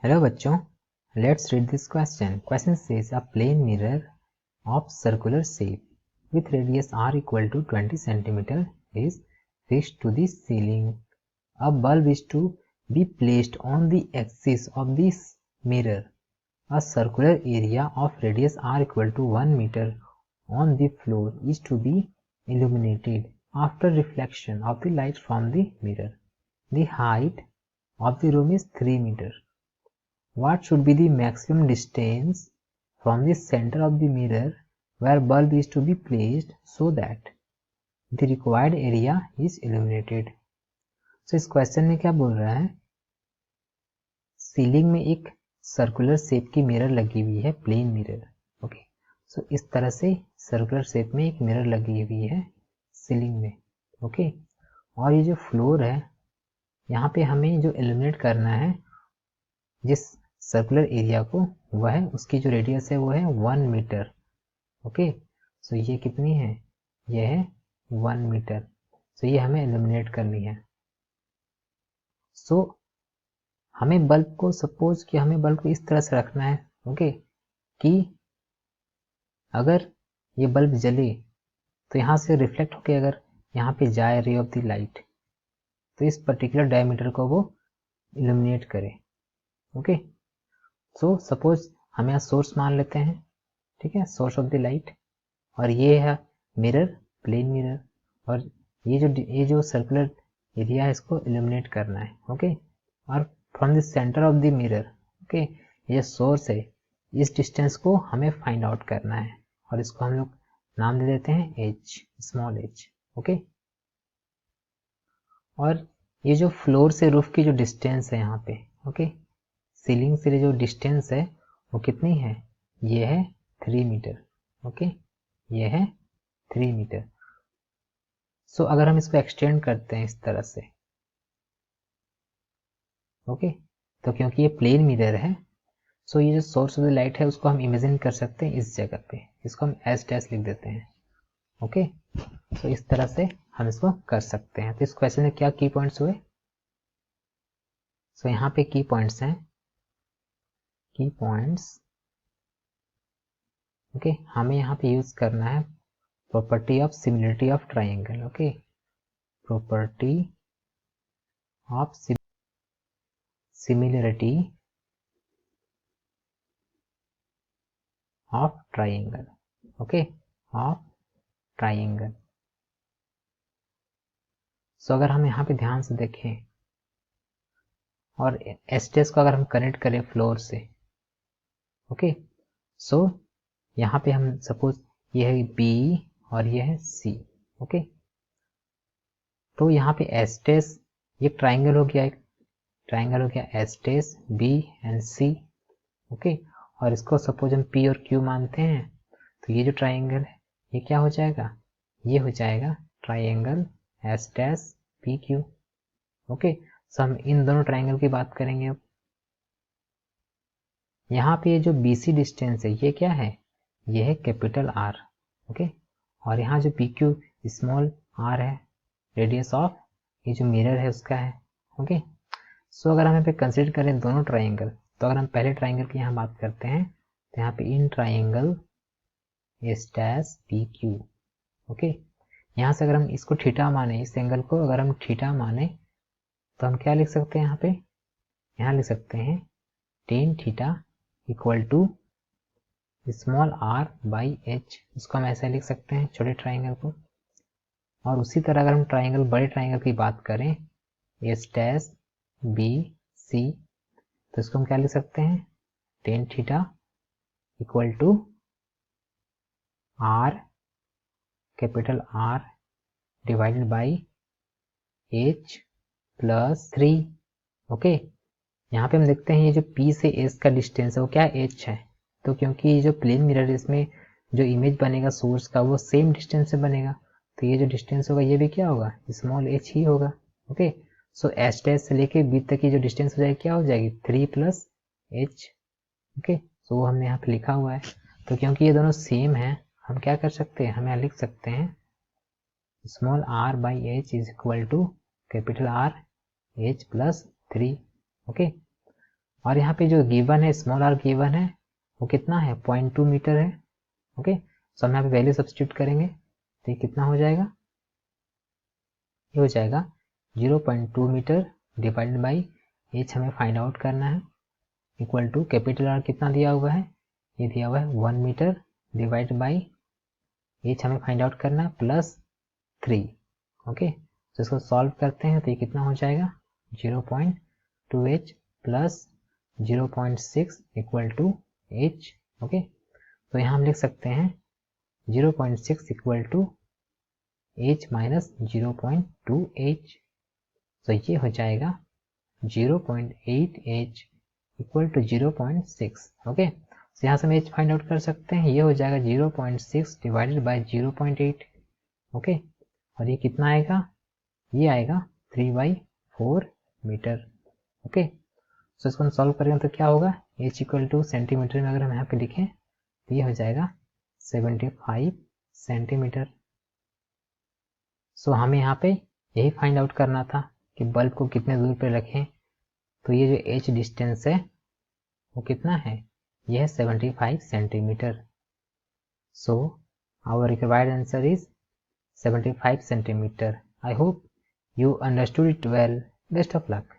Hello बच्चों, let's read this question. Question says a plane mirror of circular shape with radius r equal to 20 cm is fixed to the ceiling. A bulb is to be placed on the axis of this mirror. A circular area of radius r equal to 1 meter on the floor is to be illuminated after reflection of the light from the mirror. The height of the room is 3 meters. What should be the maximum distance from the center of the mirror where bulb is to be placed so that the required area is illuminated? So इस question में क्या बोल रहा है, ceiling में एक circular shape की mirror लगी हुई है, प्लेन मिरर. ओके, सो इस तरह से सर्कुलर शेप में एक मिरर लगी हुई है सीलिंग में. ओके, और ये जो फ्लोर है यहाँ पे हमें जो इल्यूमिनेट करना है जिस सर्कुलर एरिया को, वह है उसकी जो रेडियस है वो है 1 मीटर. ओके, सो ये कितनी है, ये है 1 मीटर. सो ये हमें इल्यूमिनेट करनी है. सो हमें बल्ब को, सपोज कि हमें बल्ब को इस तरह से रखना है, ओके, कि अगर ये बल्ब जले तो यहाँ से रिफ्लेक्ट होके अगर यहाँ पे जाए रे ऑफ द लाइट तो इस पर्टिकुलर डायमीटर को वो इल्यूमिनेट करे. ओके, सो सपोज हम यहाँ सोर्स मान लेते हैं, ठीक है, सोर्स ऑफ द लाइट, और ये है मिरर, प्लेन मिरर, और ये जो सर्कुलर एरिया है इसको इल्यूमिनेट करना है. ओके, और from the centre of the mirror, okay, ये सोर्स है, इस डिस्टेंस को हमें फाइंड आउट करना है और इसको हम लोग नाम दे देते हैं h, स्मॉल h. ओके, और ये जो फ्लोर से रूफ की जो डिस्टेंस है यहाँ पे, ओके, सीलिंग से जो डिस्टेंस है वो कितनी है, ये है 3 मीटर. ओके, ये है 3 मीटर. सो अगर हम इसको एक्सटेंड करते हैं इस तरह से, ओके, तो क्योंकि ये प्लेन मिरर है, सो ये जो सोर्स ऑफ द लाइट है उसको हम इमेजिन कर सकते हैं इस जगह पे, इसको हम एस डैश लिख देते हैं. ओके, तो इस तरह से हम इसको कर सकते हैं. तो इस क्वेश्चन में क्या की पॉइंट्स हुए, सो यहाँ पे की पॉइंट्स हैं, की पॉइंट्स. ओके, हमें यहाँ पे यूज करना है property of similarity of triangle. Okay, property of similarity of triangle. Okay, of triangle. So अगर हम यहाँ पे ध्यान से देखें और एस्टेस को अगर हम कनेक्ट करें फ्लोर से, ओके, सो यहाँ पे हम सपोज ये है B और ये है C. ओके, तो यहाँ पे एस्टेस, ये ट्राइंगल हो गया, एक ट्राइंगल हो गया एस्टेस B एंड C. ओके, और इसको सपोज हम P और Q मानते हैं, तो ये जो ट्राइंगल है ये क्या हो जाएगा, ये हो जाएगा ट्राइंगल एस्टेस PQ. ओके, सो हम इन दोनों ट्राइंगल की बात करेंगे. अब यहाँ पे ये जो BC डिस्टेंस है ये क्या है, ये है कैपिटल R. ओके, और यहाँ जो PQ स्मॉल r है, रेडियस ऑफ ये जो मिरर है उसका है. ओके, सो अगर हम यहाँ पे कंसिडर करें दोनों ट्राइंगल, तो अगर हम पहले ट्राइंगल की यहाँ बात करते हैं तो यहाँ पे in triangle S dash PQ. Okay, यहाँ से अगर हम इसको थीटा माने, इस एंगल को अगर हम थीटा माने तो हम क्या लिख सकते हैं, यहाँ पे यहाँ लिख सकते हैं tan theta equal to small r by h. इसको हम ऐसे लिख सकते हैं छोटे ट्राइंगल को. और उसी तरह अगर हम ट्राइंगल, बड़े ट्राइंगल की बात करें एस डैश BC, तो इसको हम क्या लिख सकते हैं, tan theta equal to r, capital R divided by h plus 3. Okay, यहाँ पे हम देखते हैं ये जो P से S का डिस्टेंस है वो क्या h है, तो क्योंकि ये जो प्लेन मिरर है इसमें जो इमेज बनेगा सोर्स का वो सेम डिस्टेंस से बनेगा, तो ये जो डिस्टेंस होगा ये भी क्या होगा, स्मॉल h ही होगा. ओके, सो S डैश से लेके B तक की जो डिस्टेंस हो जाएगी क्या हो जाएगी, 3 प्लस h. ओके, सो वो हमने यहाँ पे लिखा हुआ है. तो क्योंकि ये दोनों सेम है हम क्या कर सकते हैं, हम यहाँ लिख सकते हैं small r by h is equal to capital R h plus 3. Okay, और यहाँ पे जो गिवन है, स्मॉल आर गिवन है, वो कितना है, 0.2 मीटर है। ओके, सो हम यहाँ पे वैल्यू सब्स्टिट्यूट करेंगे तो ये कितना हो जाएगा, ये हो जाएगा 0.2 मीटर डिवाइडेड बाई एच हमें फाइंड आउट करना है, इक्वल टू कैपिटल आर कितना दिया हुआ है, ये दिया हुआ है 1 मीटर डिवाइड बाई एच हमें फाइंड आउट करना है प्लस 3। ओके, तो इसको सॉल्व करते हैं तो ये कितना हो जाएगा, 0.2h plus 0.6 equal to h। Okay, तो यहाँ हम लिख सकते हैं 0.6 equal to h minus 0.2h, तो ये हो जाएगा 0.8h इक्वल टू 0.6। ओके, तो यहाँ से हम h फाइंड आउट कर सकते हैं, ये हो जाएगा 0.6 डिवाइडेड बाई 0.8। ओके, और ये कितना आएगा, ये आएगा 3/4 मीटर। ओके, सो इसको हम सॉल्व करेंगे तो क्या होगा, h इक्वल टू सेंटीमीटर में अगर हम यहाँ पे लिखें तो ये हो जाएगा 75 सेंटीमीटर। सो हमें यहाँ पे यही फाइंड आउट करना था कि बल्ब को कितने दूर पे रखें, तो ये जो h डिस्टेंस है वो कितना है, यह है 75 centimetre. So our required answer is 75 centimeter. I hope you understood it well. Best of luck.